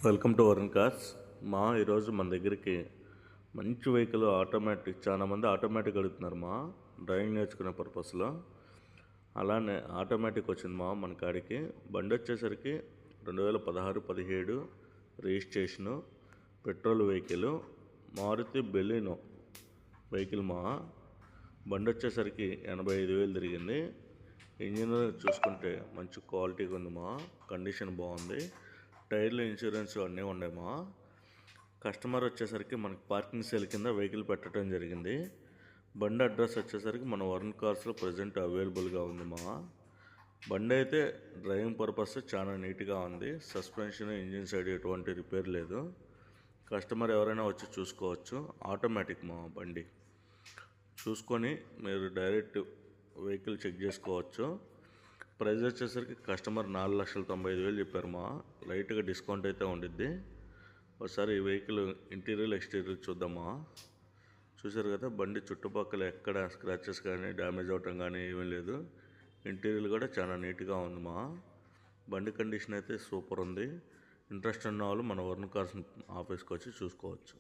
Welcome to Varun cars. ఈరోజు మన దగ్గరికి మంచి వెహికల్ ఆటోమేటిక్, చాలా మంది ఆటోమేటిక్ అడుగుతున్నారు డ్రైవింగ్ నేర్చుకునే పర్పస్లో. అలానే ఆటోమేటిక్ వచ్చింది మన కాడికి. బండి వచ్చేసరికి 2016-17 registration, petrol vehicle, Maruti Baleno vehicle బండి వచ్చేసరికి 85,000 తిరిగింది. ఇంజిన్ చూసుకుంటే మంచి క్వాలిటీగా ఉంది కండిషన్ బాగుంది. టైర్లు, ఇన్సూరెన్స్ అన్నీ ఉన్నాయి కస్టమర్ వచ్చేసరికి మనకి పార్కింగ్ సేల్ కింద వెహికల్ పెట్టడం జరిగింది. బండి అడ్రస్ వచ్చేసరికి మన వరుణ్ కార్స్లో ప్రజెంట్ అవైలబుల్గా ఉంది బండి అయితే డ్రైవింగ్ పర్పస్ చాలా నీట్గా ఉంది. సస్పెన్షన్, ఇంజిన్ సైడ్ ఎటువంటి రిపేర్ లేదు. కస్టమర్ ఎవరైనా వచ్చి చూసుకోవచ్చు. ఆటోమేటిక్ బండి చూసుకొని మీరు డైరెక్ట్ వెహికల్ చెక్ చేసుకోవచ్చు. ప్రైస్ వచ్చేసరికి కస్టమర్ 4,95,000 చెప్పారు లైట్గా డిస్కౌంట్ అయితే ఉండిద్ది. ఒకసారి ఈ వెహికల్ ఇంటీరియర్, ఎక్స్టీరియర్ చూద్దామా. చూసారు కదా, బండి చుట్టుపక్కల ఎక్కడ స్క్రాచెస్ కానీ, డ్యామేజ్ అవటం కానీ ఏమీ లేదు. ఇంటీరియర్ కూడా చాలా నీట్గా ఉంది బండి కండిషన్ అయితే సూపర్ ఉంది. ఇంట్రెస్ట్ ఉన్న వాళ్ళు మన వరుణ్ కార్స్ ఆఫీస్కి వచ్చి చూసుకోవచ్చు.